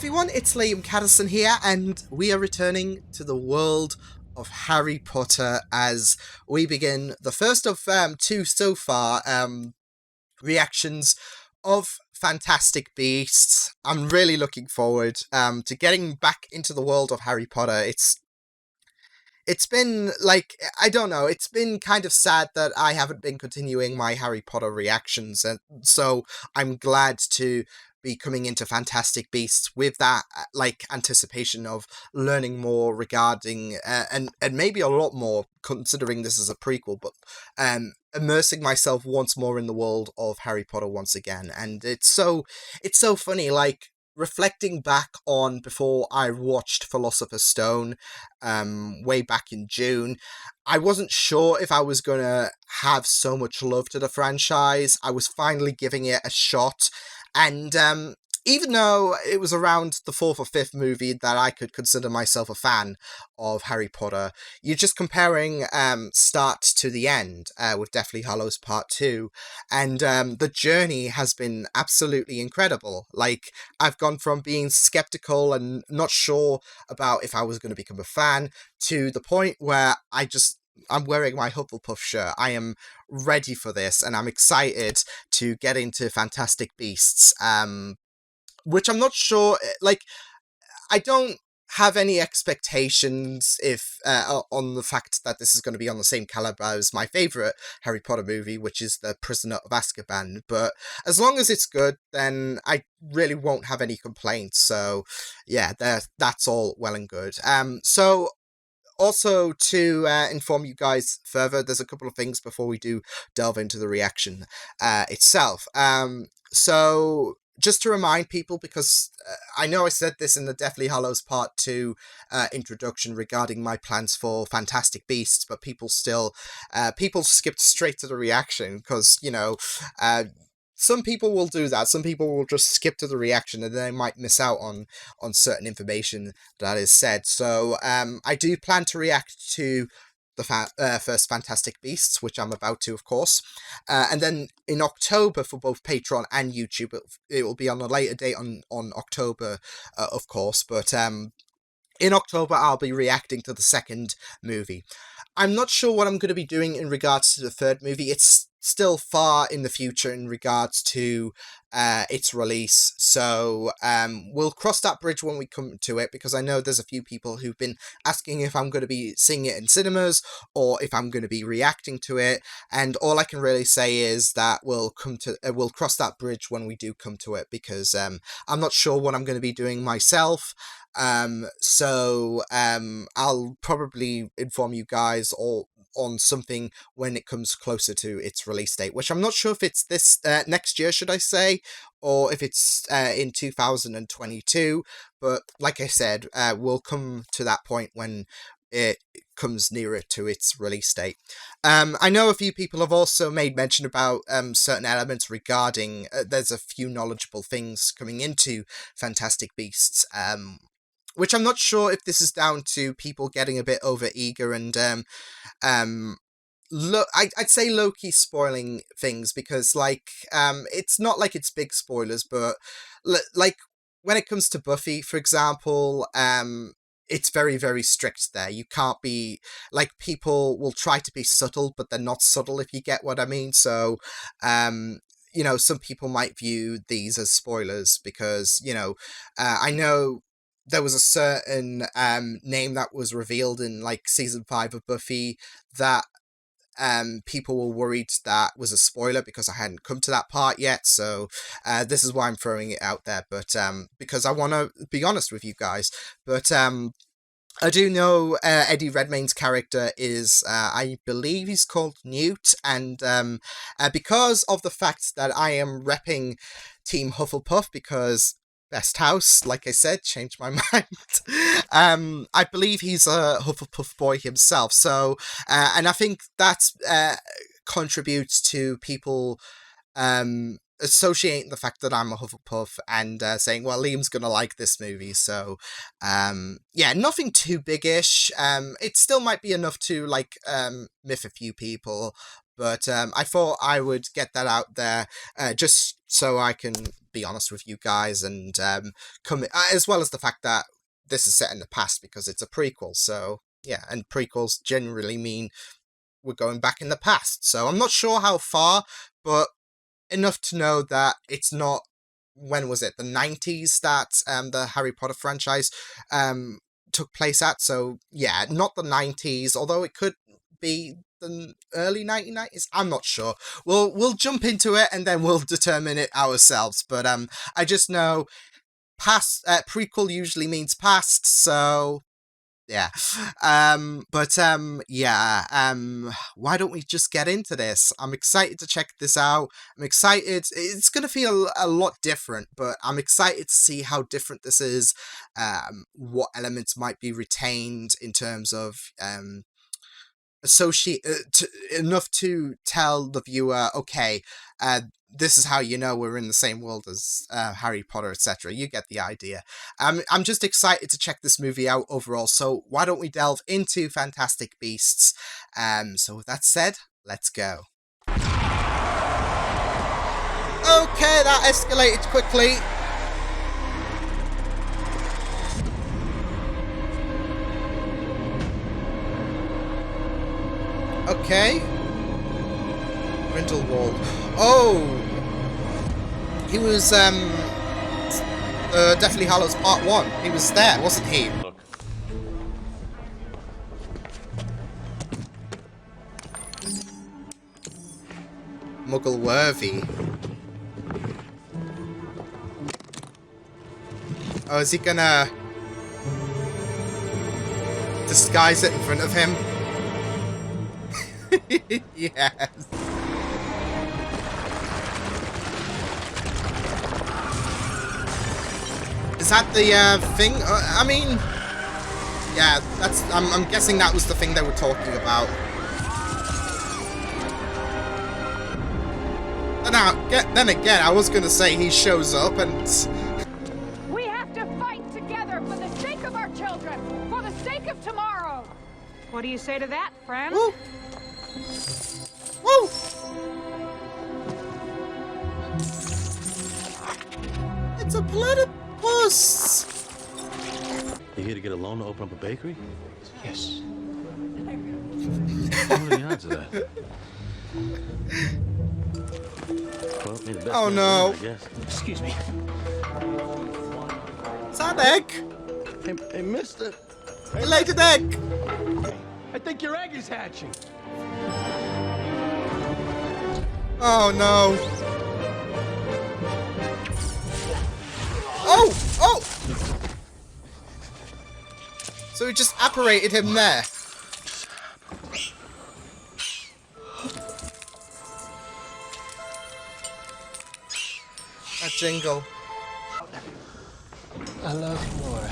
everyone, it's Liam Caddison here, and we are returning to the world of Harry Potter as we begin the first of two so far reactions of Fantastic Beasts. I'm really looking forward to getting back into the world of Harry Potter. It's been like, I don't know, it's been kind of sad that I haven't been continuing my Harry Potter reactions, and so I'm glad to be coming into Fantastic Beasts with that like anticipation of learning more regarding and maybe a lot more considering this is a prequel, but immersing myself once more in the world of Harry Potter once again. And it's so funny, like reflecting back on before I watched Philosopher's Stone way back in June. I wasn't sure if I was gonna have so much love to the franchise. I was finally giving it a shot, and even though it was around the fourth or fifth movie that I could consider myself a fan of Harry Potter, you're just comparing start to the end with Deathly Hallows Part 2, and the journey has been absolutely incredible. Like, I've gone from being skeptical and not sure about if I was going to become a fan to the point where I'm wearing my Hufflepuff shirt. I am ready for this, and I'm excited to get into Fantastic Beasts. Which I'm not sure. Like, I don't have any expectations if on the fact that this is going to be on the same caliber as my favorite Harry Potter movie, which is The Prisoner of Azkaban. But as long as it's good, then I really won't have any complaints. So yeah, that's all well and good. So also, to inform you guys further, there's a couple of things before we do delve into the reaction itself. So, just to remind people, because I know I said this in the Deathly Hallows Part 2 introduction regarding my plans for Fantastic Beasts, but people skipped straight to the reaction because, some people will do that. Some people will just skip to the reaction and they might miss out on certain information that is said. So I do plan to react to the first Fantastic Beasts, which I'm about to, of course. And then in October for both Patreon and YouTube, it will be on a later date on October, of course. But in October, I'll be reacting to the second movie. I'm not sure what I'm going to be doing in regards to the third movie. It's still far in the future in regards to its release, so we'll cross that bridge when we come to it, because I know there's a few people who've been asking if I'm going to be seeing it in cinemas or if I'm going to be reacting to it, and all I can really say is that we'll cross that bridge when we do come to it, because I'm not sure what I'm going to be doing myself. So I'll probably inform you guys all on something when it comes closer to its release date, which I'm not sure if it's this next year, should I say, or if it's in 2022. But like I said, we'll come to that point when it comes nearer to its release date. I know a few people have also made mention about certain elements regarding there's a few knowledgeable things coming into Fantastic Beasts, which I'm not sure if this is down to people getting a bit over eager and I'd say low-key spoiling things, because like it's not like it's big spoilers, but like when it comes to Buffy, for example, it's very, very strict there. You can't be, like, people will try to be subtle, but they're not subtle, if you get what I mean. So some people might view these as spoilers because, I know there was a certain name that was revealed in like season 5 of Buffy that people were worried that was a spoiler because I hadn't come to that part yet. So this is why I'm throwing it out there, but because I want to be honest with you guys. But I do know Eddie Redmayne's character is, I believe he's called Newt, and because of the fact that I am repping Team Hufflepuff, because best house, like I said, changed my mind. I believe he's a Hufflepuff boy himself, so and I think that contributes to people associating the fact that I'm a Hufflepuff and saying, well, Liam's gonna like this movie. So yeah, nothing too big-ish. It still might be enough to like miff a few people, But I thought I would get that out there just so I can be honest with you guys, and come as well as the fact that this is set in the past because it's a prequel. So yeah, and prequels generally mean we're going back in the past. So I'm not sure how far, but enough to know that it's not, when was it, the 90s that the Harry Potter franchise took place at. So yeah, not the 90s, although it could be the early 1990s. I'm not sure. We'll jump into it and then we'll determine it ourselves. But I just know past prequel usually means past, so yeah. Why don't we just get into this? I'm excited to check this out. I'm excited. It's gonna feel a lot different, but I'm excited to see how different this is. What elements might be retained in terms of associate enough to tell the viewer, okay, this is how you know we're in the same world as Harry Potter, etc. You get the idea. I'm just excited to check this movie out overall, so why don't we delve into Fantastic Beasts? So with that said, let's go. Okay, that escalated quickly. Okay. Grindelwald. Oh! He was, Deathly Hallows Part 1. He was there, wasn't he? Look. Muggle-worthy. Oh, is he gonna disguise it in front of him? Yes. Is that the thing? I mean, yeah, that's. I'm guessing that was the thing they were talking about. Then again, I was gonna say he shows up and. We have to fight together for the sake of our children, for the sake of tomorrow. What do you say to that, friend? Woo. Woo! It's a platypus! You here to get a loan to open up a bakery? Yes. What are the odds of that? Well, me the best Oh man no. wins, I guess. Excuse me. Is that an egg? Hey, mister. He laid an egg! I think your egg is hatching. Oh no. Oh! Oh! So he just apparated him there. That jingle. I love Laura.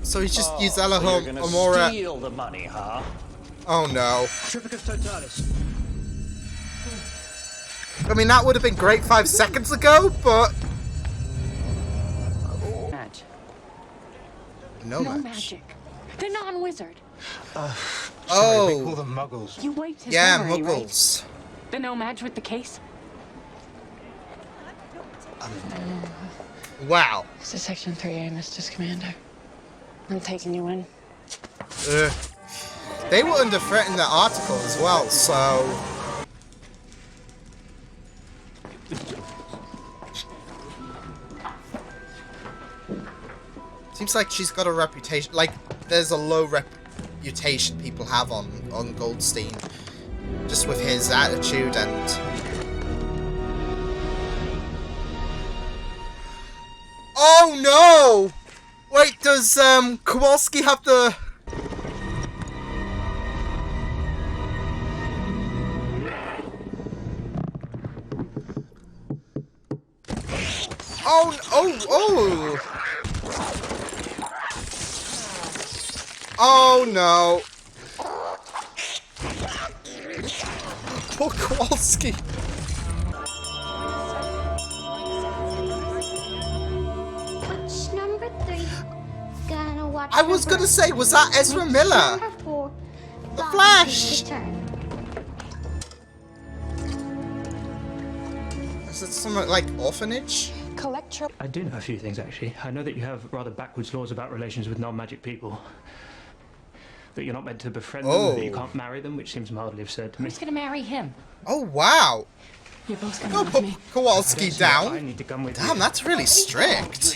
So he just used So you're Alahom gonna Amora. steal the money, huh? Oh no. Triplicus totalis. I mean, that would have been great 5 seconds ago, but. Magic. No match. Magic. The non-wizard. They call Oh. them muggles. You wiped his Yeah, memory, right? muggles. The no match with the case? Wow. This is Section 3A, Mr. Commander. I'm taking you in. They were under threat in the article as well, so. Seems like she's got a reputation. Like, there's a low reputation people have on Goldstein. Just with his attitude and. Oh no! Wait, does Kowalski have the... Oh, oh, oh! Oh no! Poor Kowalski! What's number 3? Gonna watch I was gonna say, was that Ezra Miller? Number 4. The Flash! Is it some like orphanage? I do know a few things, actually. I know that you have rather backwards laws about relations with non-magic people. That you're not meant to befriend them, that you can't marry them, which seems mildly absurd to me. Who's gonna marry him? Oh wow! You're both gonna Go love put me. Kowalski I down. need to come with Damn, you. that's really strict.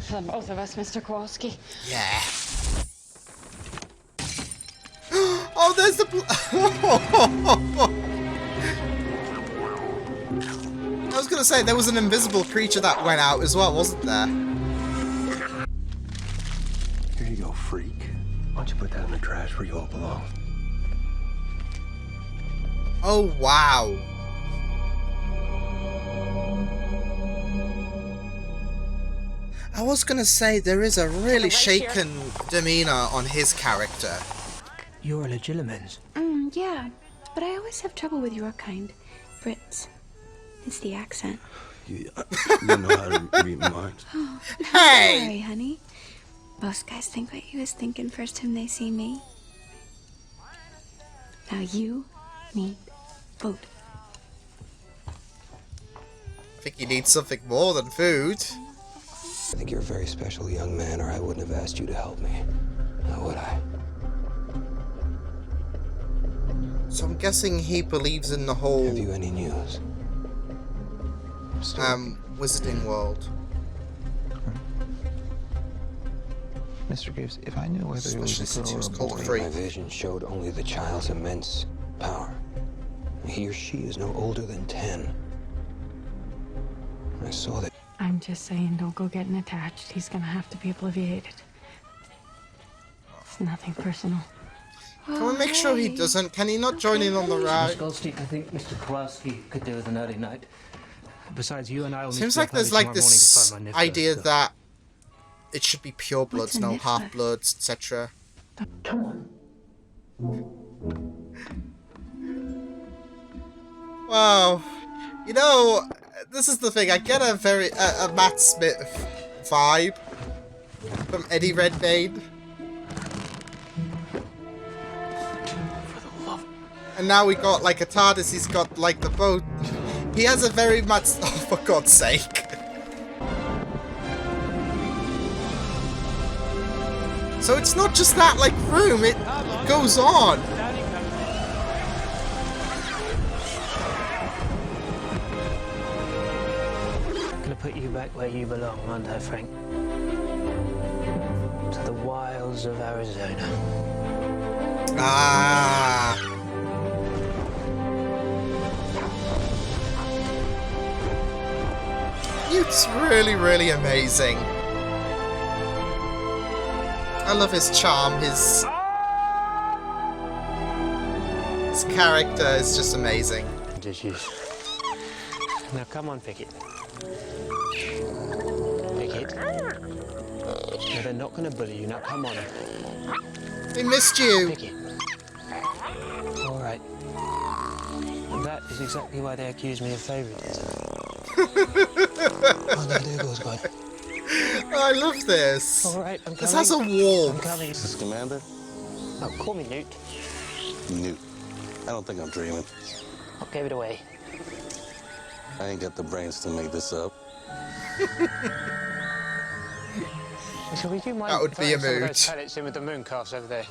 For both of us, Mr. Kowalski. Yeah. Oh, there's the. I was gonna say there was an invisible creature that went out as well, wasn't there? Here you go, freak. Why don't you put that in the trash where you all belong? Oh wow. I was gonna say there is a really shaken demeanor on his character. You're a legilimens. Yeah, but I always have trouble with your kind. Brits. It's the accent. You don't know how to read minds. Hey! Sorry, honey. Most guys think what he was thinking first time they see me. Now you need food. I think he needs something more than food. I think you're a very special young man, or I wouldn't have asked you to help me. Now would I? So I'm guessing he believes in the whole Have you any news? wizarding world. Mr. Gibbs, if I knew whether it was Especially a since he girl was or a called boy, Free. My vision showed only the child's immense power. He or she is no older than 10. I saw that. I'm just saying, don't go getting attached. He's gonna have to be obliviated. It's nothing personal. Can we make sure he doesn't? Can he not join in on the Miss ride? Goldstein, I think Mr. Kowalski could do with an early night. Besides, you and I will need Seems to be like up there's early like tomorrow morning to this find my idea Niffler. that it should be pure bloods, What's a no Niffler? half bloods, etc. Come on. Wow. You know, this is the thing. I get a very a Matt Smith vibe from Eddie Redmayne. And now we got like a TARDIS. He's got like the boat. He has a very much. Oh, for God's sake! So it's not just that like room. It goes on. Gonna put you back where you belong, aren't I, Frank? To the wilds of Arizona. Ah. It's really, really amazing. I love his charm, his character is just amazing. Dishes. Now come on, Pickett. Pickett. No, they're not gonna bully you. Now come on. They missed you. Pickett. All right. And that is exactly why they accused me of favoritism. Oh, no, there goes God. I love this. All right, I'm coming. This has a I'm warmth. coming. Is this Commander? No, call me Newt. Newt. I don't think I'm dreaming. I'll give it away. I ain't got the brains to make this up. So would you mind That would be a throwing some of mood. those pellets in with the mooncalves over there?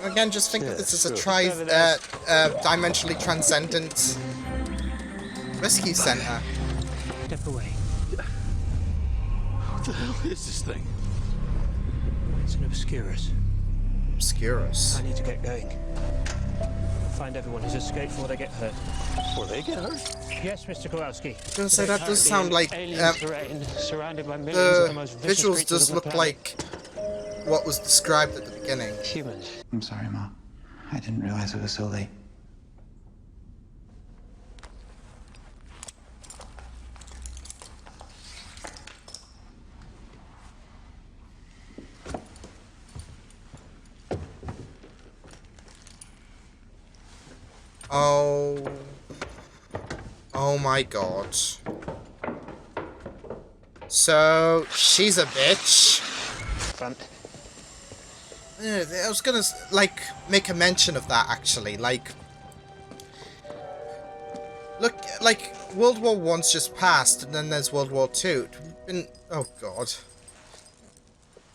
Again, just think Yeah, that this is a sure. dimensionally transcendent rescue center. Step away. What the hell is this thing? It's an Obscurus. Obscurus. I need to get going. Find everyone who's escaped before they get hurt. Before they get hurt? Yes, Mr. Kowalski. I was gonna say that does sound like alien terrain, surrounded by millions of the the most vicious visuals creatures does on the look planet. like what was described at the beginning. Humans. I'm sorry, Ma. I didn't realize it was so late. Oh. Oh my god. So, she's a bitch. Front. I was gonna, like, make a mention of that, actually. Like, look, like, World War I's just passed, and then there's World War II. And, oh, God.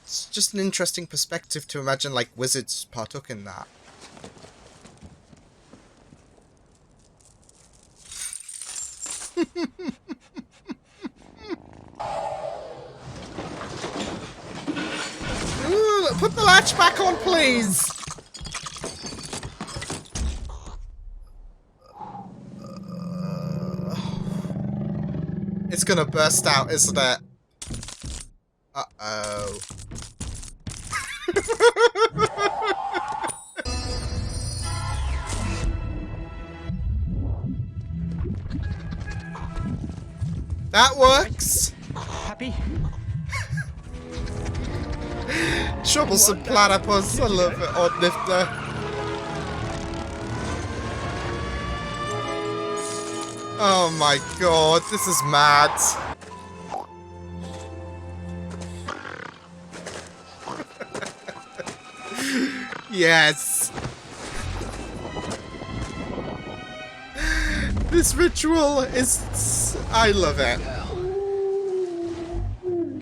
It's just an interesting perspective to imagine, like, wizards partook in that. Ooh, put the latch back on, please! It's gonna burst out, isn't it? Uh-oh. That works! Happy? Troublesome platypus, I love it, odd nifter. Oh my god, this is mad. Yes. This ritual is... I love it.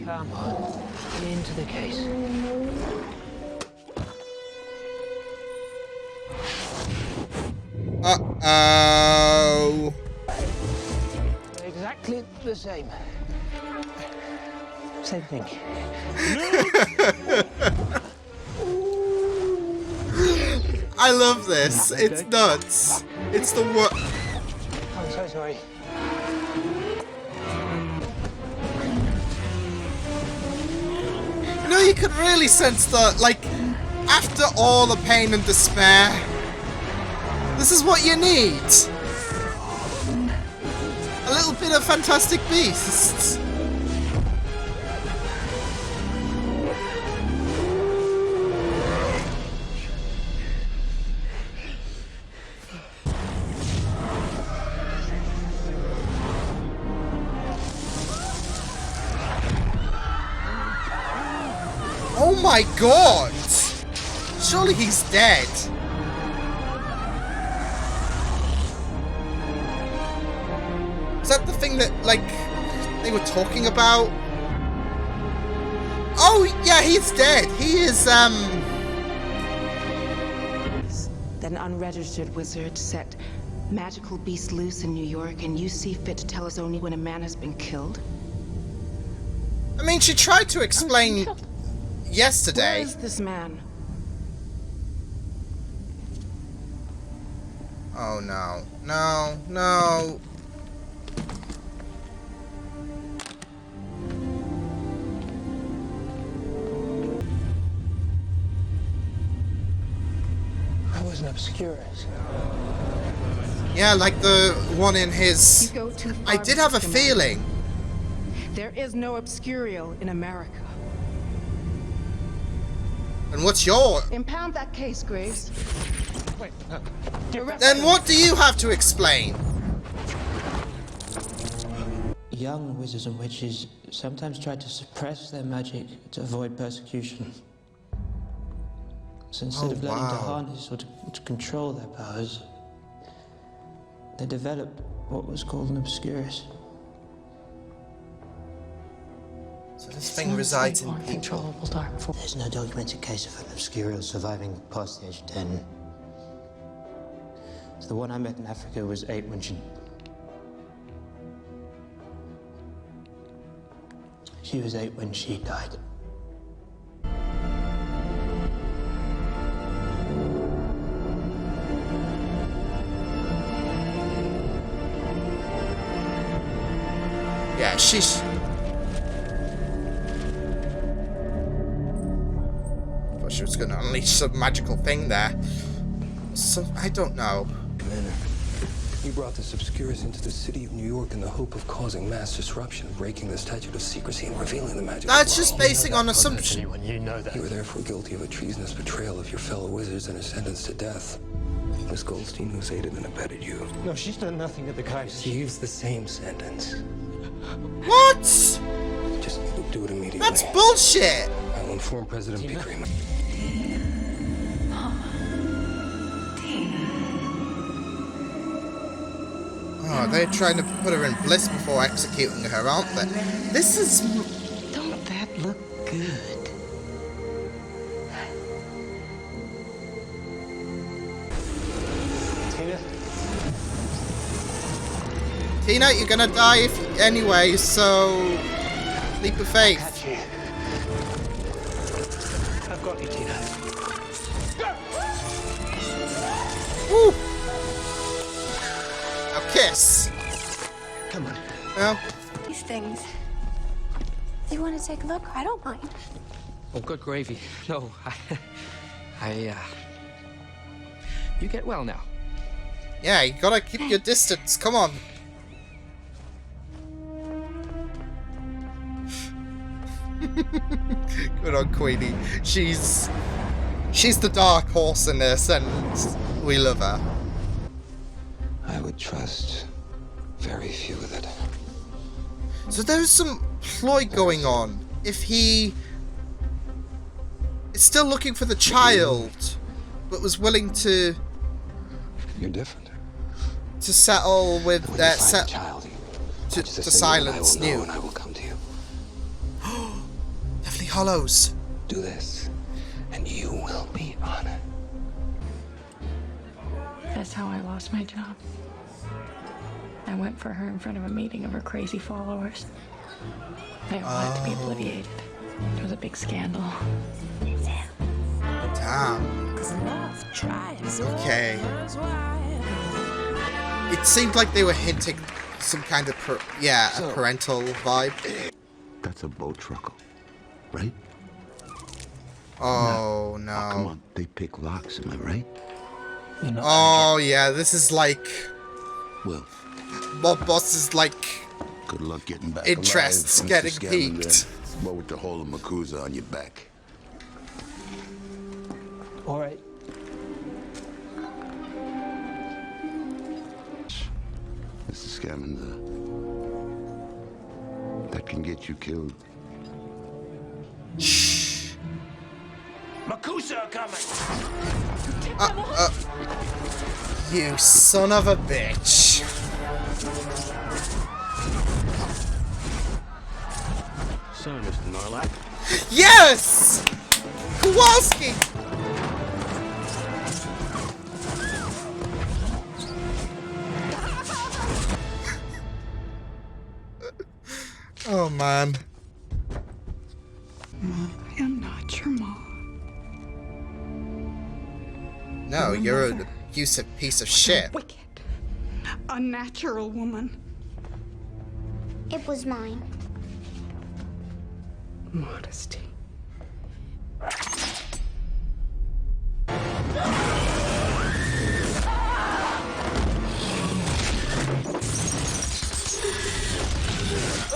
Come on, into the case. Uh-oh. Exactly the same. Same thing. I love this. It's nuts. It's the what? I'm so sorry. You know, you could really sense the, like, after all the pain and despair, this is what you need. A little bit of Fantastic Beasts. Oh my god! Surely he's dead. Is that the thing that, like, they were talking about? Oh, yeah, he's dead. He is, That an unregistered wizard set magical beasts loose in New York, and you see fit to tell us only when a man has been killed? I mean, she tried to explain yesterday. Where is this man? Oh, no. No, no. I was an obscurus. Yeah, like the one in his... You go too far, I did have a Mr. feeling. There is no obscurial in America. And what's your... Impound that case, Graves. Wait, Then what do you have to explain? Young wizards and witches sometimes try to suppress their magic to avoid persecution. So instead of learning to harness or to control their powers, they developed what was called an obscurus. So this thing resides in uncontrollable dark force. There's no documented case of an obscurial surviving past the age of 10. So the one I met in Africa was 8 when she was 8 when she died. Yeah, she's... thought she was gonna unleash some magical thing there. So, I don't know. Commander, you brought this obscurus into the city of New York in the hope of causing mass disruption, breaking the statute of secrecy, and revealing the magic. That's just basing on assumption. You know that. You were therefore guilty of a treasonous betrayal of your fellow wizards and are sentenced to death. Miss Goldstein, who's aided and abetted you. No, she's done nothing of the kind. Receives the same sentence. What? Just do it immediately. That's bullshit! I will inform President Pickering. Oh, they're trying to put her in bliss before executing her, aren't they? This is... Don't that look good? Tina? Tina, you're gonna die anyway, so... leap of faith. I've got you, Tina. Woo! Now kiss! Come on. No? These things. You want to take a look? I don't mind. Oh, good gravy. No, you get well now. Yeah, you gotta keep your distance. Come on. Good on Queenie. She's the dark horse in this, and we love her. I would trust very few of it. So there's some ploy going on. If he is still looking for the child, but was willing to You're different. to settle with When you that find the child, to just say silence I will know New. and I will come to you. Deathly Hollows. Do this, and you will be honored. That's how I lost my job. I went for her in front of a meeting of her crazy followers. They all had to be obliterated. It was a big scandal. Damn. Okay. It seemed like they were hinting some kind of a parental vibe. That's a boat truckle, right? Oh no. Oh, come on, they pick locks, am I right? Oh yeah, this is like Well, Mob Boss is like good luck getting back interests alive, getting Mr. peaked. Scamander. What with the whole of Makuza on your back? All right. Mr. Scamander, that can get you killed. Makusa coming! You son of a bitch. So, Mr. Norlack. Yes! Kowalski! Oh man. Mom, I am not your mom. No, you're an abusive piece of shit. Wicked. Unnatural woman. It was mine. Modesty.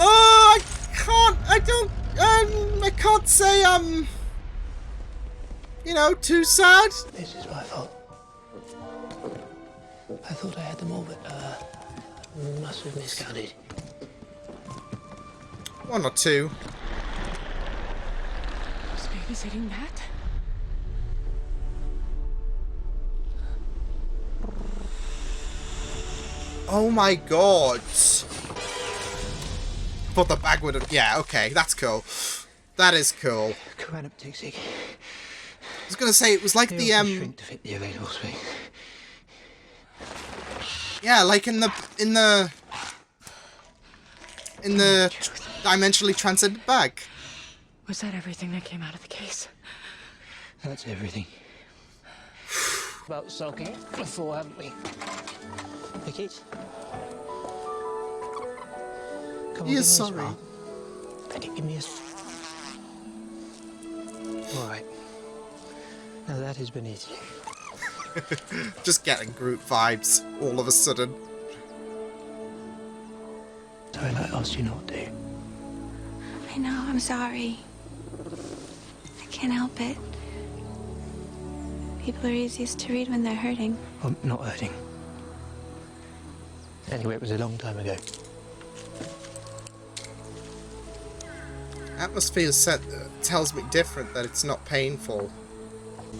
Oh, I can't say you know, too sad. This is my fault. I thought I had them all, but must have miscounted. One or two. Was babysitting that? Oh my god. Thought the bag would have. Yeah, okay, that's cool. That is cool. Coranoptixig. I was gonna say it was like They the also shrink to fit the available space. Yeah, like in the dimensionally transcended bag. Was that everything that came out of the case? That's everything. About sulking it before, haven't we? The kids? Come on, He is give me a sorry. smile. Give me a... All right. Now that has been easy. Just getting group vibes all of a sudden. Sorry, I asked you not to. I know, I'm sorry. I can't help it. People are easiest to read when they're hurting. I'm not hurting. Anyway, it was a long time ago. Atmosphere tells me different, that it's not painful.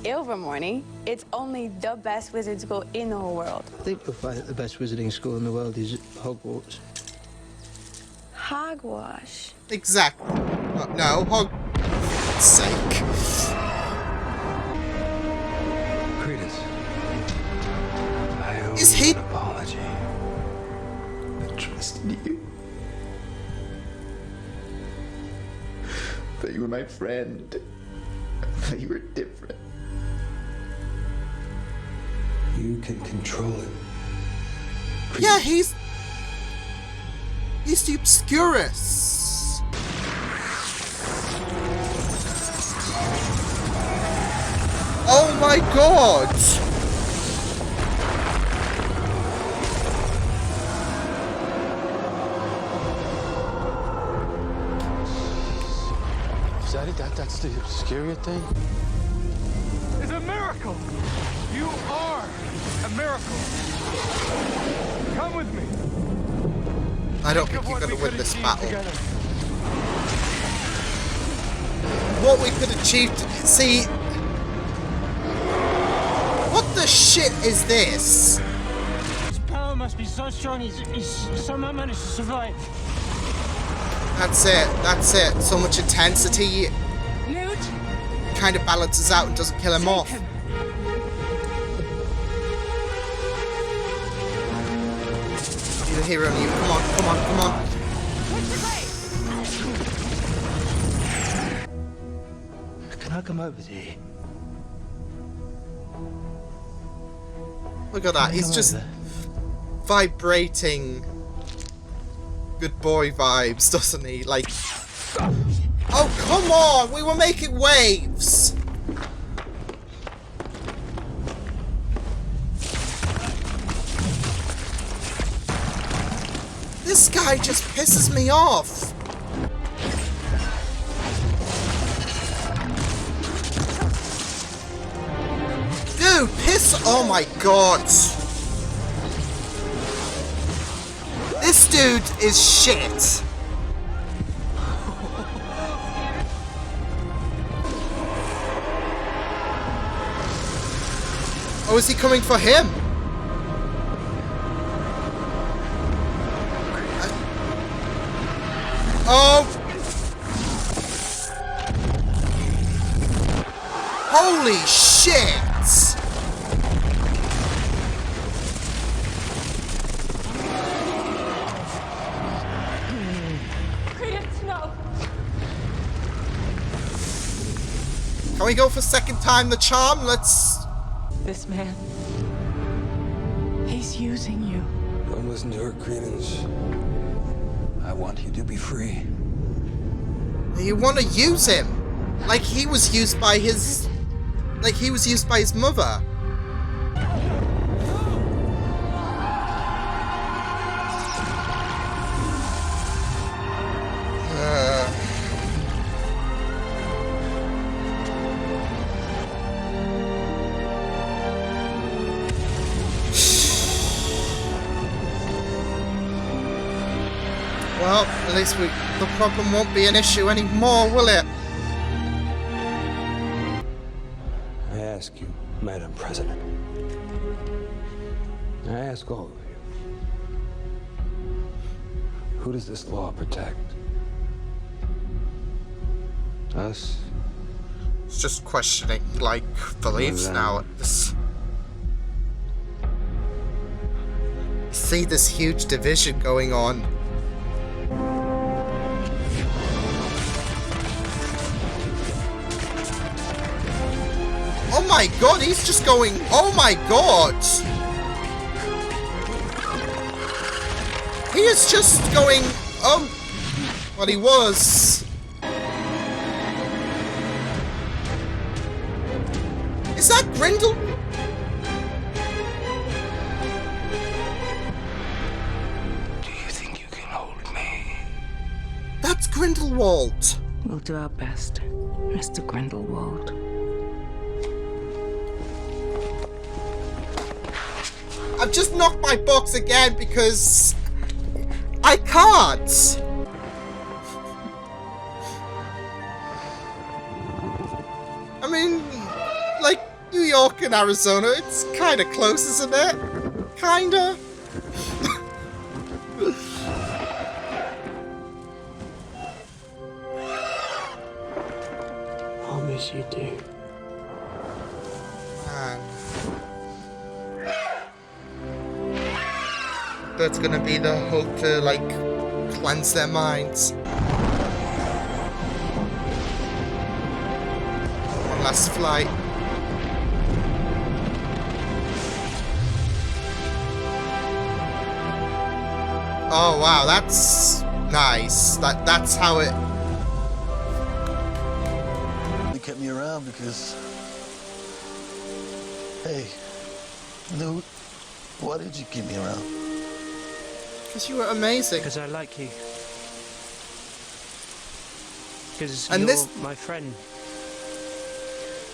Ilvermorny. It's only the best wizard school in the whole world. They provide that the best wizarding school in the world is Hogwarts. Hogwash. Exactly. No, for sake. Credence. I owe Is you he- an apology. I trusted you. That you were my friend. That you were different. You can control it. Yeah, he's the Obscurus. Oh my god! Is that it? That's the Obscuria thing? It's a miracle! You are a miracle! Come with me! I don't think you're gonna win this battle. What we could achieve to see. What the shit is this? His power must be so strong, he's somehow managed to survive. That's it. So much intensity Newt! kind of balances out and doesn't kill him off. You're the hero, Newt. Come on. Can I come over to you? Look at that. He's just vibrating good boy vibes, doesn't he? Like, oh, come on! We were making waves! This guy just pisses me off! Dude, piss! Oh my god! This dude is shit! Oh, is he coming for him? Oh! Holy shit! Credence, no. Can we go for second time the charm? Let's... This man, he's using you. Don't listen to her, Credence. I want you to be free. You want to use him? Like he was used by his... Like he was used by his mother. Well, at least the problem won't be an issue anymore, will it? I ask you, Madam President. I ask all of you. Who does this law protect? Us? It's just questioning, like, beliefs now. See this huge division going on. Oh my god, he's just going... Oh my god! He is just going... Oh... Well, he was... Is that Grindel? Do you think you can hold me? That's Grindelwald. We'll do our best, Mr. Grindelwald. I've just knocked my box again because I can't. I mean, like, New York and Arizona, it's kind of close, isn't it? Kinda. I'll miss you too. Man. That's gonna be the hope to, like, cleanse their minds. One last flight. Oh wow, that's nice. That's how it. You kept me around because, hey, Newt, why did you keep me around? Because you were amazing. Because I like you. Because And you're this... my friend.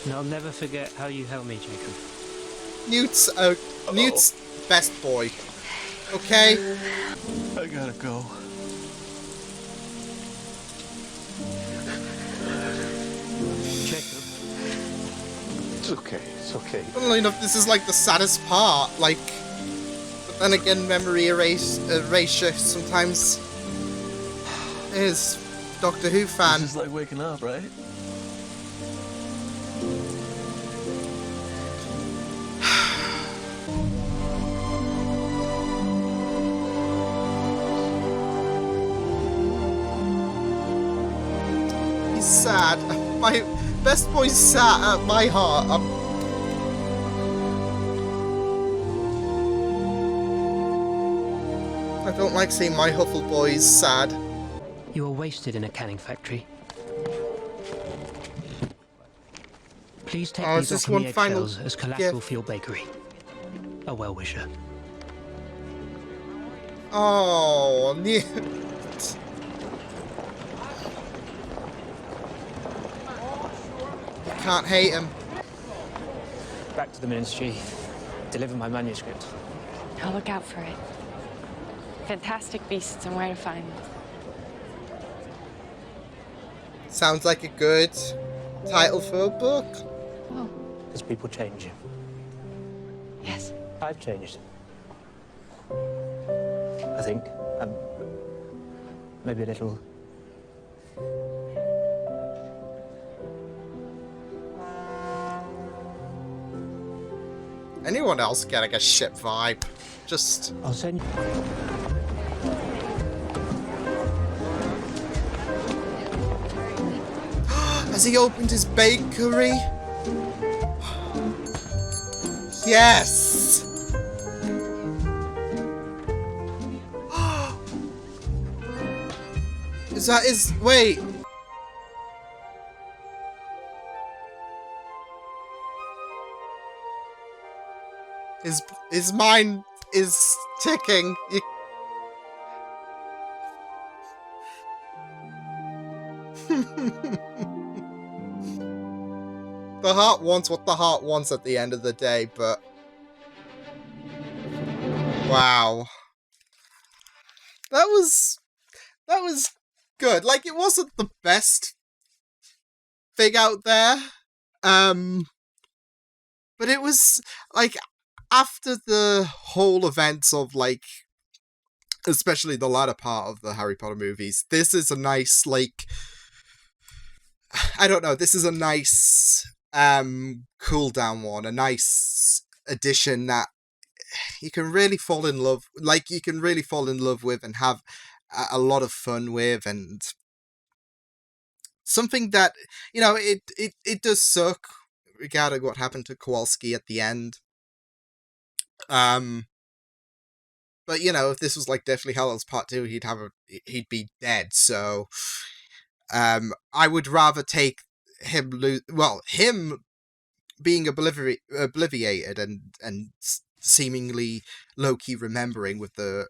And I'll never forget how you helped me, Jacob. Newt's best boy. Okay? I gotta go. Jacob. It's okay, it's okay. Funnily enough, this is like the saddest part. Like, but then again, memory erasure sometimes is Doctor Who fan. It's just like waking up, right? He's sad. My best boy's sad at my heart. I don't like seeing my Huffle boys sad. You were wasted in a canning factory. Please take these just off one the final eggshells as collateral for your bakery. A well-wisher. Oh, Newt. You can't hate him. Back to the ministry. Deliver my manuscript. I'll look out for it. Fantastic beasts and where to find them. Sounds like a good title for a book. Oh. Because people change. Yes. I've changed. I think. Maybe a little. Anyone else getting a ship vibe? Just... I'll send you. Has he opened his bakery? Yes! Is that his... Wait. His mind is ticking. The heart wants what the heart wants at the end of the day, but... Wow. That was good. Like, it wasn't the best thing out there. But it was, like, after the whole events of, like, especially the latter part of the Harry Potter movies, this is a nice, like... I don't know, this is a nice... cool down one, a nice addition that you can really fall in love, like you can really fall in love with and have a lot of fun with, and something that, you know, it does suck regarding what happened to Kowalski at the end. But you know, if this was like Deathly Hallows Part 2, he'd be dead, so I would rather take him him being obliviated and seemingly low-key remembering with the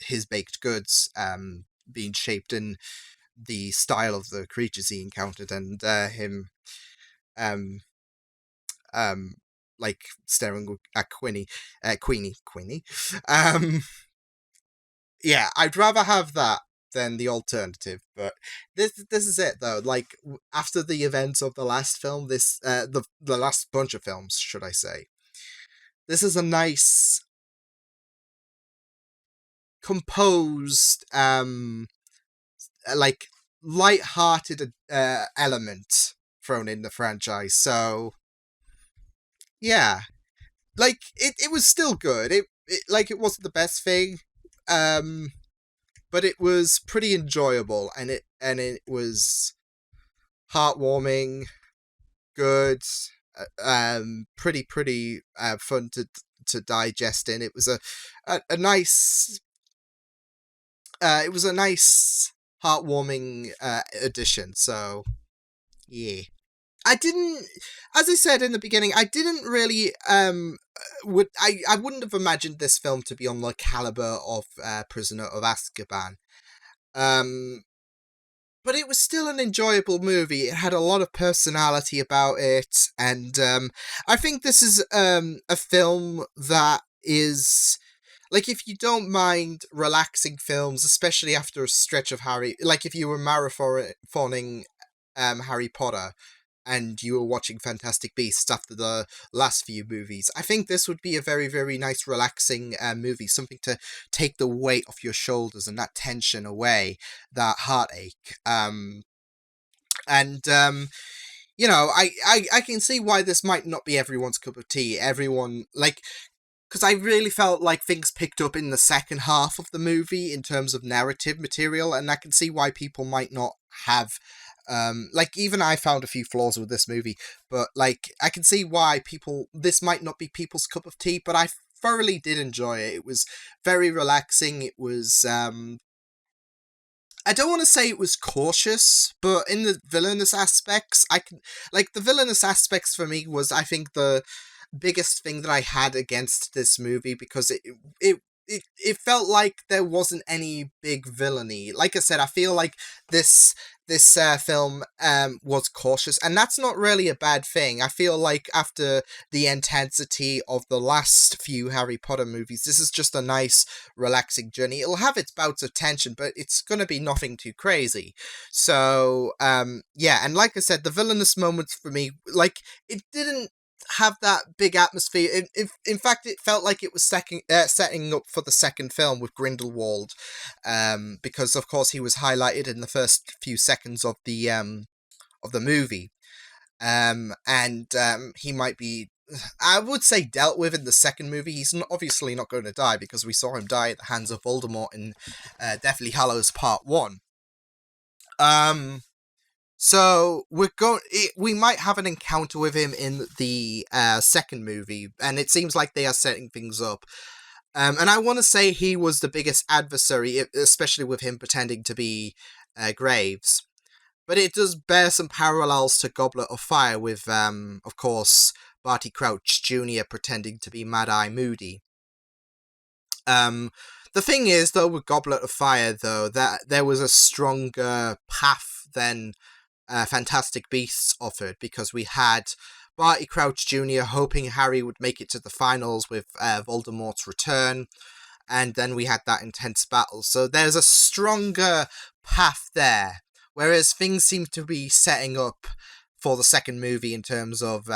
his baked goods being shaped in the style of the creatures he encountered, and him like staring at Queenie. Yeah, I'd rather have that than the alternative. But this is it though. Like after the events of the last film, this the last bunch of films, should I say? This is a nice, composed, like light-hearted element thrown in the franchise. So yeah, like it was still good. It like it wasn't the best thing, but it was pretty enjoyable, and it was heartwarming, good, pretty fun to digest in. It was a nice it was a nice heartwarming addition. So yeah. I didn't, as I said in the beginning, I didn't really, I wouldn't have imagined this film to be on the caliber of Prisoner of Azkaban. But it was still an enjoyable movie. It had a lot of personality about it, and I think this is a film that is, like, if you don't mind relaxing films, especially after a stretch of like if you were marathoning Harry Potter, and you were watching Fantastic Beasts after the last few movies, I think this would be a very, very nice, relaxing movie. Something to take the weight off your shoulders and that tension away, that heartache. And you know, I can see why this might not be everyone's cup of tea. Everyone, like, because I really felt like things picked up in the second half of the movie in terms of narrative material, and I can see why people might not have, like, even I found a few flaws with this movie, but, like, I can see why this might not be people's cup of tea, but I thoroughly did enjoy it. It was very relaxing. It was, I don't want to say it was cautious, but in the villainous aspects, the villainous aspects for me was, I think, the biggest thing that I had against this movie, because it felt like there wasn't any big villainy. Like I said, I feel like this film was cautious, and that's not really a bad thing. I feel like after the intensity of the last few Harry Potter movies, this is just a nice, relaxing journey. It'll have its bouts of tension, but it's gonna be nothing too crazy. So yeah, and like I said, the villainous moments for me, like, it didn't have that big atmosphere. In fact, it felt like it was setting up for the second film with Grindelwald, because of course he was highlighted in the first few seconds of the movie, and he might be, I would say, dealt with in the second movie. He's obviously not going to die, because we saw him die at the hands of Voldemort in Deathly Hallows Part 1. So we might have an encounter with him in the second movie, and it seems like they are setting things up. And I want to say he was the biggest adversary, especially with him pretending to be Graves. But it does bear some parallels to Goblet of Fire with, of course, Barty Crouch Jr. pretending to be Mad-Eye Moody. The thing is, though, with Goblet of Fire, though, that there was a stronger path than Fantastic Beasts offered, because we had Barty Crouch Jr. hoping Harry would make it to the finals with Voldemort's return, and then we had that intense battle. So there's a stronger path there, whereas things seem to be setting up for the second movie in terms of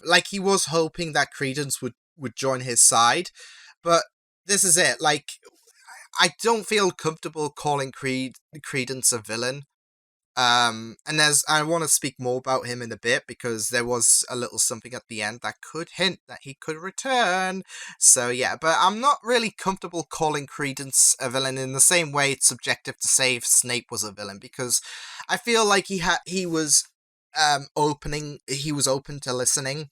like, he was hoping that Credence would join his side, but this is it. Like, I don't feel comfortable calling Credence a villain. And I want to speak more about him in a bit, because there was a little something at the end that could hint that he could return. So yeah, but I'm not really comfortable calling Credence a villain in the same way it's subjective to say if Snape was a villain, because I feel like he was open to listening,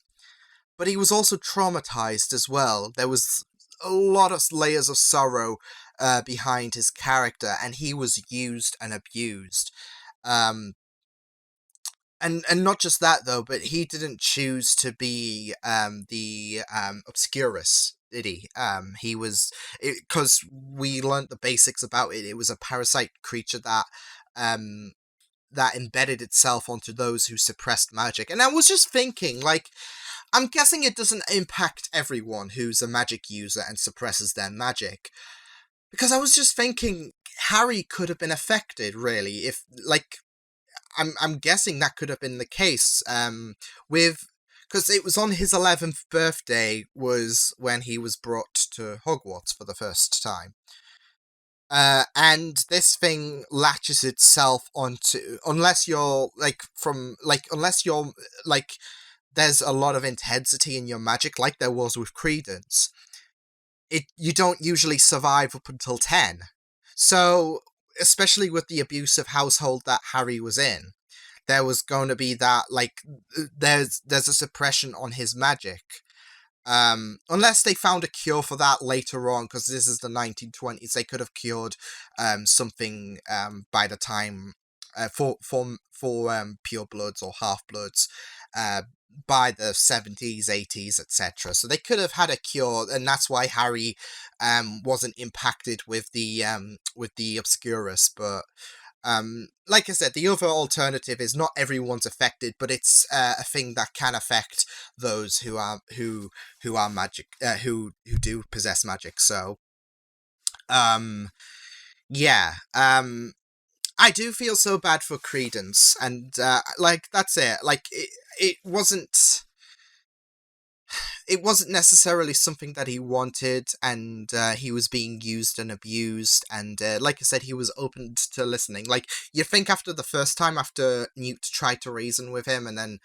but he was also traumatized as well. There was a lot of layers of sorrow behind his character, and he was used and abused. And not just that, though, but he didn't choose to be the Obscurus, did he? He was, because we learnt the basics about it. It was a parasite creature that embedded itself onto those who suppressed magic. And I was just thinking, like, I'm guessing it doesn't impact everyone who's a magic user and suppresses their magic. because I was just thinking Harry could have been affected, really, if, like, I'm guessing that could have been the case, with, because it was on his 11th birthday was when he was brought to Hogwarts for the first time. And this thing latches itself onto, unless you're, like, there's a lot of intensity in your magic, like there was with Credence, you don't usually survive up until 10. So, especially with the abusive household that Harry was in, there was going to be that, like, there's a suppression on his magic. Unless they found a cure for that later on, because this is the 1920s, they could have cured something by the time for pure bloods or half bloods by the 70s, 80s, etc. So they could have had a cure, and that's why Harry wasn't impacted with the Obscurus. But like I said, the other alternative is not everyone's affected, but it's a thing that can affect those who are magic, who do possess magic. So, yeah, I do feel so bad for Credence, and like, that's it. Like, it wasn't necessarily something that he wanted, and he was being used and abused, and like I said, he was open to listening. Like, you think after the first time, after Newt tried to reason with him, and then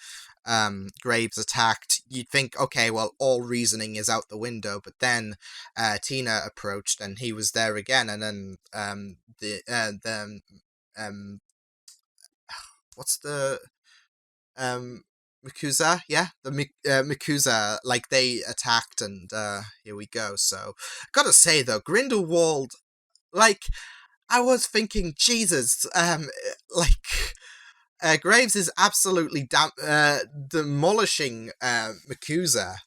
Graves attacked, you'd think, okay, well, all reasoning is out the window, but then Tina approached, and he was there again, and then what's the Makuza, yeah, the Makuza, like, they attacked, and here we go. So, gotta say though, Grindelwald, like, I was thinking, Jesus, like, Graves is absolutely demolishing Makuza,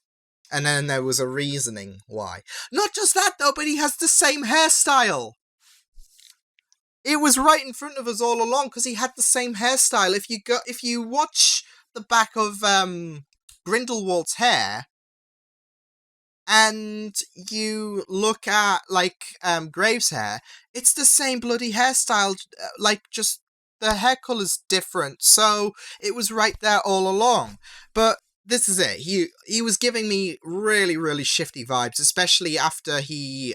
and then there was a reasoning why. Not just that though, but he has the same hairstyle. It was right in front of us all along, because he had the same hairstyle. If you watch the back of Grindelwald's hair, and you look at, like, Graves' hair, it's the same bloody hairstyle, like, just the hair color's different. So it was right there all along. But this is it. He was giving me really, really shifty vibes, especially after he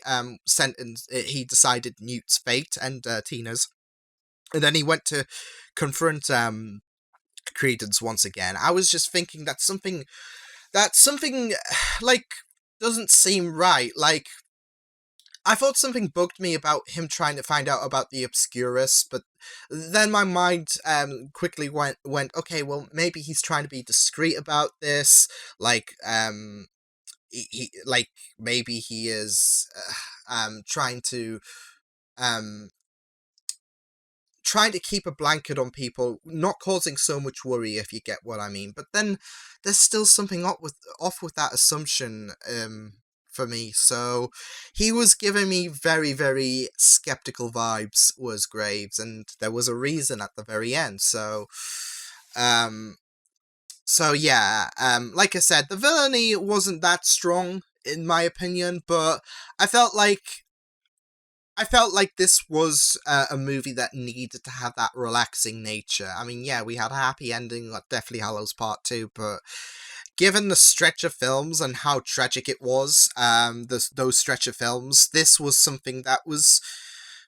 he decided Newt's fate and Tina's, and then he went to confront Credence once again. I was just thinking that something like, doesn't seem right. Like, I thought something bugged me about him trying to find out about the Obscurus, but then my mind quickly went, okay, well, maybe he's trying to be discreet about this. Like, he like, maybe he is trying to keep a blanket on people, not causing so much worry, if you get what I mean. But then there's still something off with that assumption for me. So he was giving me very, very skeptical vibes, was Graves, and there was a reason at the very end. So yeah, like I said, the villainy wasn't that strong in my opinion, but I felt like this was a movie that needed to have that relaxing nature. I mean, yeah, we had a happy ending like Deathly Hallows Part 2, but given the stretch of films and how tragic it was, those stretch of films, this was something that was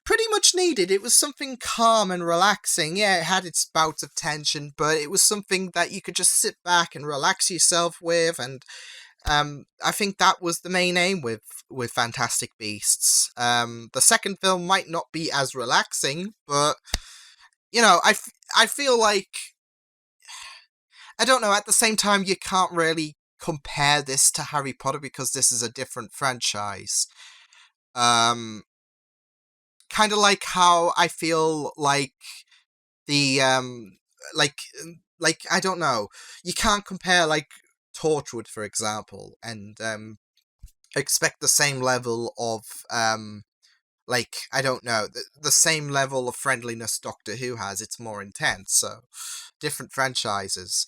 pretty much needed. It was something calm and relaxing. Yeah, it had its bouts of tension, but it was something that you could just sit back and relax yourself with, and I think that was the main aim with Fantastic Beasts. The second film might not be as relaxing, but, you know, I feel like, I don't know, at the same time, you can't really compare this to Harry Potter because this is a different franchise. Kind of like how I feel like the, like, I don't know, you can't compare, like, Torchwood, for example, and expect the same level of like, I don't know, the same level of friendliness Doctor Who has. It's more intense. So different franchises.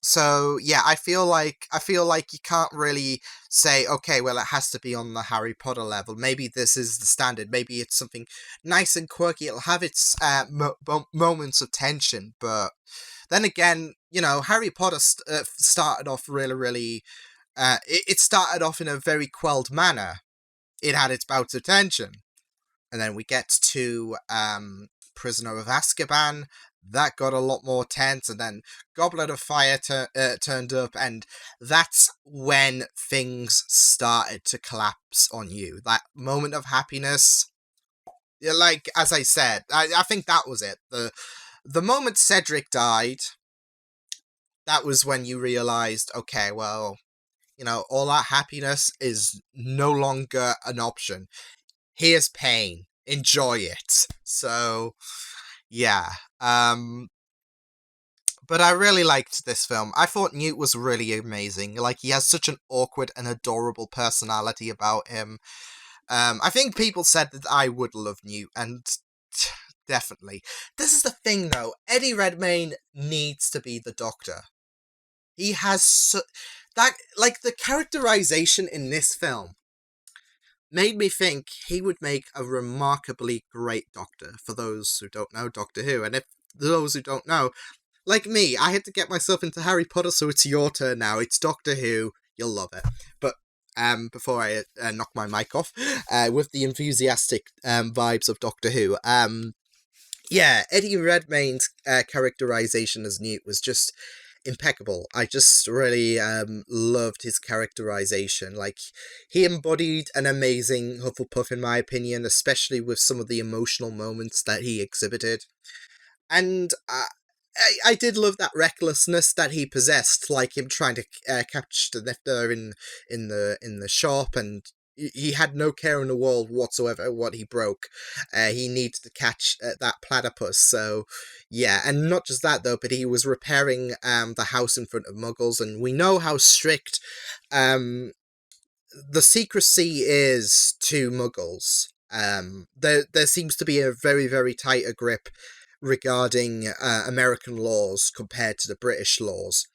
So yeah, I feel like you can't really say, okay, well, it has to be on the Harry Potter level. Maybe this is the standard. Maybe it's something nice and quirky. It'll have its moments of tension, but then again, Harry Potter started off really, really. It started off in a very quelled manner. It had its bouts of tension, and then we get to Prisoner of Azkaban. That got a lot more tense, and then Goblet of Fire turned up, and that's when things started to collapse on you. That moment of happiness, like as I said, I think that was it. The moment Cedric died, that was when you realized, okay, well, all that happiness is no longer an option. Here's pain. Enjoy it. So, yeah. But I really liked this film. I thought Newt was really amazing. Like, he has such an awkward and adorable personality about him. I think people said that I would love Newt, and definitely. This is the thing, though. Eddie Redmayne needs to be the Doctor. He has that, like, the characterization in this film made me think he would make a remarkably great Doctor, for those who don't know Doctor Who. And if those who don't know, like me, I had to get myself into Harry Potter, so it's your turn now. It's Doctor Who. You'll love it. But before I knock my mic off, with the enthusiastic vibes of Doctor Who, yeah, Eddie Redmayne's characterization as Newt was just impeccable. I just really loved his characterization. Like, he embodied an amazing Hufflepuff, in my opinion, especially with some of the emotional moments that he exhibited. And I did love that recklessness that he possessed, like him trying to catch the nectar in the shop, and he had no care in the world whatsoever what he broke. He needed to catch that platypus. So yeah, and not just that though, but he was repairing the house in front of Muggles, and we know how strict the secrecy is to Muggles. There seems to be a very, very tight grip regarding American laws compared to the British laws,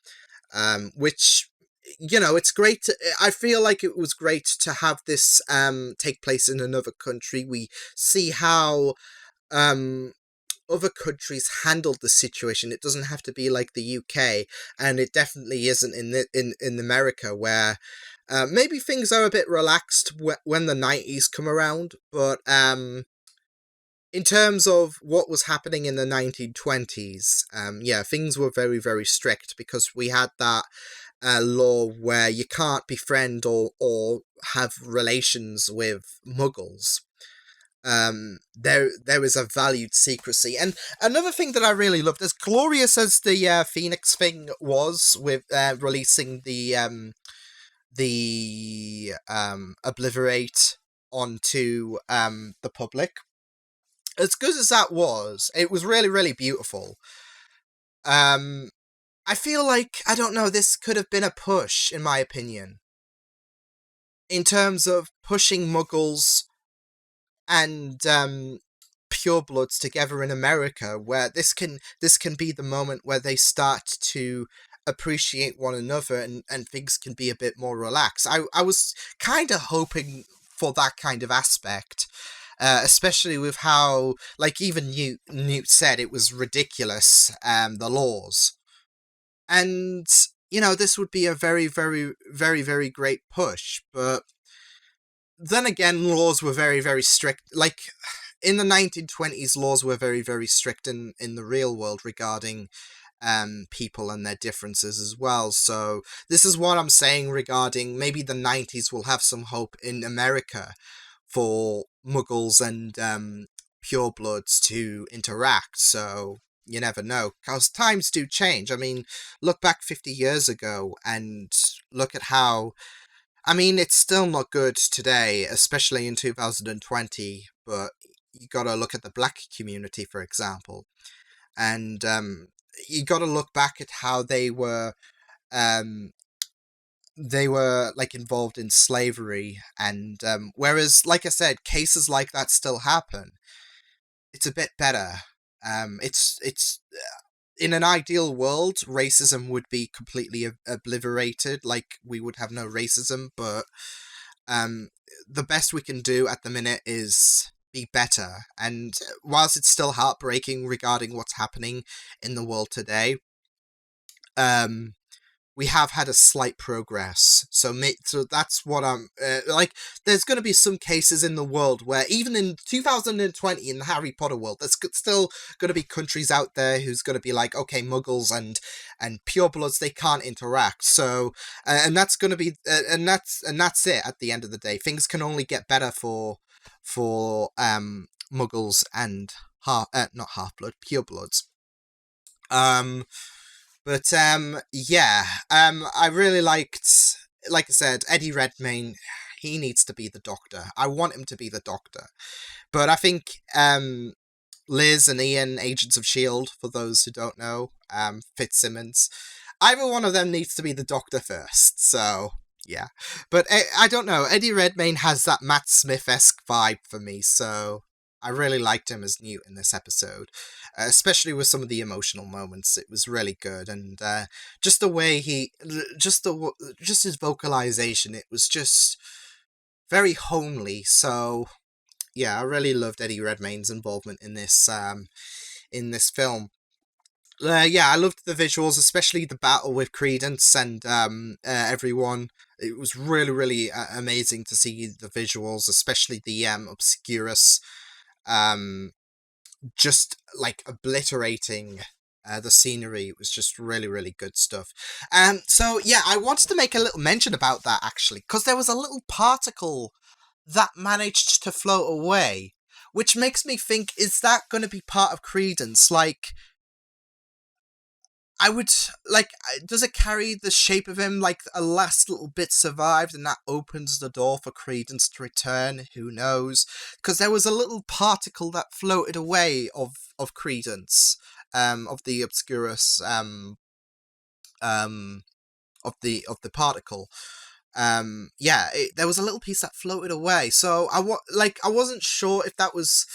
which, it's great. I feel like it was great to have this take place in another country. We see how other countries handled the situation. It doesn't have to be like the UK, and it definitely isn't in America, where maybe things are a bit relaxed when the 90s come around, but in terms of what was happening in the 1920s, yeah, things were very, very strict, because we had that law where you can't befriend or have relations with Muggles. There is a valued secrecy. And another thing that I really loved, as glorious as the Phoenix thing was with releasing the Obliterate onto the public, as good as that was, it was really, really beautiful. I feel like, I don't know, this could have been a push, in my opinion, in terms of pushing Muggles and purebloods together in America, where this can be the moment where they start to appreciate one another, and things can be a bit more relaxed. I was kind of hoping for that kind of aspect. Especially with how, like, even Newt said it was ridiculous, the laws. And, this would be a very, very, very, very great push. But then again, laws were very, very strict. Like, in the 1920s, laws were very, very strict in the real world regarding people and their differences as well. So this is what I'm saying regarding maybe the 90s will have some hope in America for Muggles and purebloods to interact. So you never know, because times do change. I mean, look back 50 years ago and look at how, I mean, it's still not good today, especially in 2020, but you gotta look at the black community, for example. And you gotta look back at how they were like involved in slavery, and whereas, like I said, cases like that still happen. It's a bit better. It's in an ideal world, racism would be completely obliterated. Like, we would have no racism, but the best we can do at the minute is be better. And whilst it's still heartbreaking regarding what's happening in the world today, we have had a slight progress. So that's what I'm like. There's going to be some cases in the world where even in 2020 in the Harry Potter world, there's still going to be countries out there who's going to be like, okay, Muggles and purebloods, they can't interact. So and that's going to be and that's it. At the end of the day, things can only get better for Muggles and not half-blood, purebloods. But yeah, I really liked, like I said, Eddie Redmayne. He needs to be the Doctor. I want him to be the Doctor. But I think Liz and Ian, Agents of S.H.I.E.L.D., for those who don't know, Fitzsimmons, either one of them needs to be the Doctor first. So yeah, but I don't know. Eddie Redmayne has that Matt Smith-esque vibe for me, so I really liked him as Newt in this episode, especially with some of the emotional moments. It was really good, and just the way just his vocalization, it was just very homely. So yeah, I really loved Eddie Redmayne's involvement in this film. Yeah, I loved the visuals, especially the battle with Credence and everyone. It was really, really amazing to see the visuals, especially the Obscurus, just like obliterating the scenery. It was just really, really good stuff. So yeah, I wanted to make a little mention about that actually, because there was a little particle that managed to float away, which makes me think, is that going to be part of Credence? Like, I would, like, does it carry the shape of him, like a last little bit survived and that opens the door for Credence to return? Who knows? Because there was a little particle that floated away of Credence, of the Obscurus, of the particle. Yeah, there was a little piece that floated away. So I wasn't sure if that was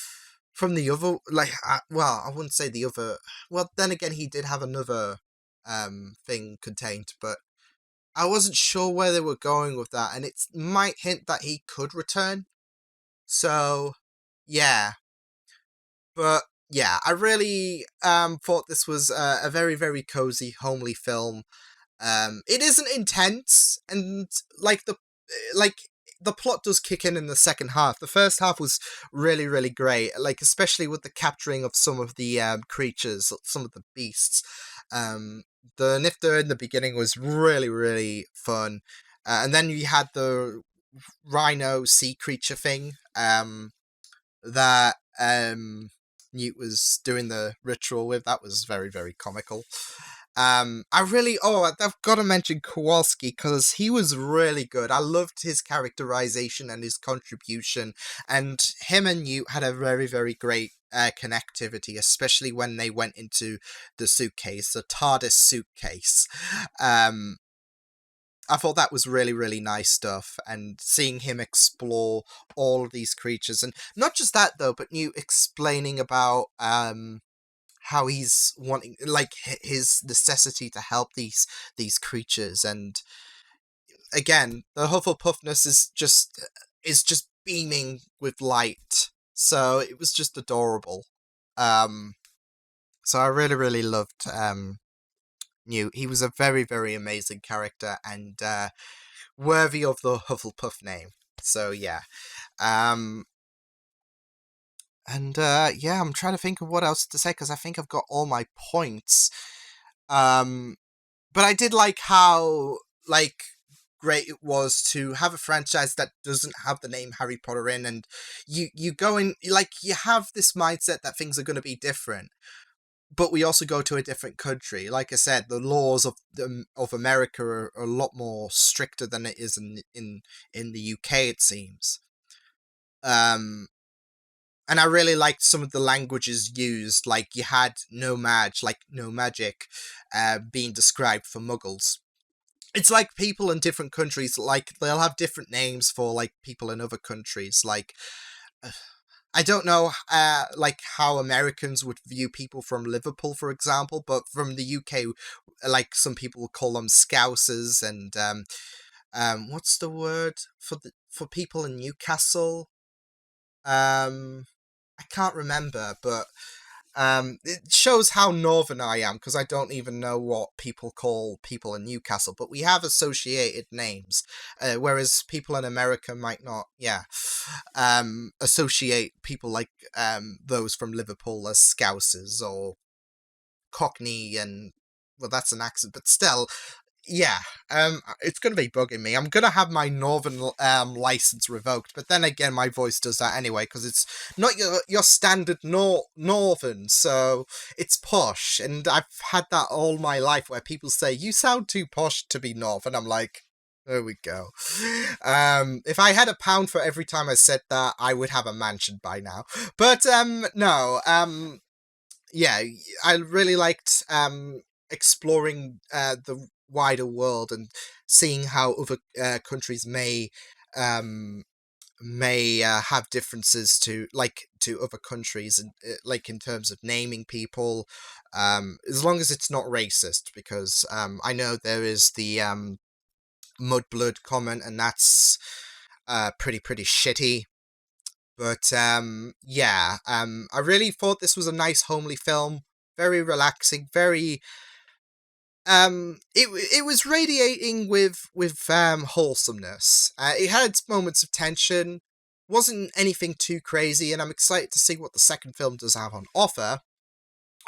from the other, like, well, I wouldn't say the other. Well, then again, he did have another thing contained, but I wasn't sure where they were going with that, and it might hint that he could return. So, yeah. But yeah, I really thought this was a very, very cozy, homely film. It isn't intense, and like the plot does kick in the second half. The first half was really, really great, like especially with the capturing of some of the creatures, some of the beasts. The Nifter in the beginning was really, really fun, and then you had the rhino sea creature thing that Newt was doing the ritual with. That was very, very comical. I've got to mention Kowalski because he was really good. I loved his characterization and his contribution, and him and Newt had a very, very great connectivity, especially when they went into the suitcase, the TARDIS suitcase. I thought that was really, really nice stuff, and seeing him explore all of these creatures, and not just that though, but Newt explaining about how he's wanting, like, his necessity to help these creatures, and again, the Hufflepuffness is just beaming with light, so it was just adorable. So I really, really loved Newt. He was a very, very amazing character, and worthy of the Hufflepuff name. So yeah. And yeah, I'm trying to think of what else to say, because I think I've got all my points. But I did like how, like, great it was to have a franchise that doesn't have the name Harry Potter in, and you go in, like, you have this mindset that things are going to be different, but we also go to a different country. Like I said, the laws of America are a lot more stricter than it is in the UK, it seems. And I really liked some of the languages used. Like, you had no magic, being described for Muggles. It's like people in different countries, like, they'll have different names for, like, people in other countries. Like, I don't know, like, how Americans would view people from Liverpool, for example, but from the UK, like, some people would call them Scousers, and, what's the word for people in Newcastle? I can't remember, but, it shows how northern I am, because I don't even know what people call people in Newcastle, but we have associated names, whereas people in America might not, associate people like those from Liverpool as Scousers or Cockney, and, well, that's an accent, but still, yeah, it's going to be bugging me. I'm going to have my northern license revoked, but then again, my voice does that anyway, because it's not your standard northern, so it's posh, and I've had that all my life where people say, you sound too posh to be northern. I'm like, there we go. If I had £1 for every time I said that, I would have a mansion by now. But, no, yeah, I really liked exploring the wider world and seeing how other countries may have differences to other countries, and like in terms of naming people, as long as it's not racist, because I know there is the mudblood comment, and that's pretty shitty. But yeah, I really thought this was a nice homely film, very relaxing, very it was radiating with wholesomeness. It had its moments of tension, wasn't anything too crazy, and I'm excited to see what the second film does have on offer.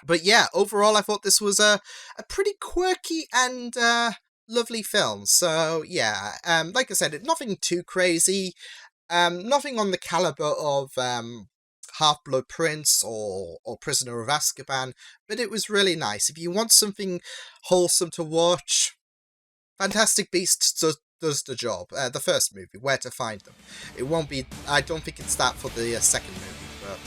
But yeah, overall, I thought this was a pretty quirky and lovely film. So yeah, like I said, nothing too crazy. Nothing on the caliber of Half-Blood Prince or Prisoner of Azkaban, but it was really nice. If you want something wholesome to watch, Fantastic Beasts does the job. The first movie, Where to Find Them. It won't be, I don't think it's that for the second movie, but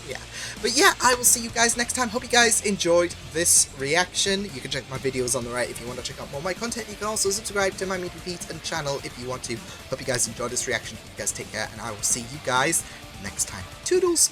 yeah. But yeah, I will see you guys next time. Hope you guys enjoyed this reaction. You can check my videos on the right if you want to check out more of my content. You can also subscribe to my Meet Repeat and channel if you want to. Hope you guys enjoyed this reaction. You guys take care, and I will see you guys next time. Toodles!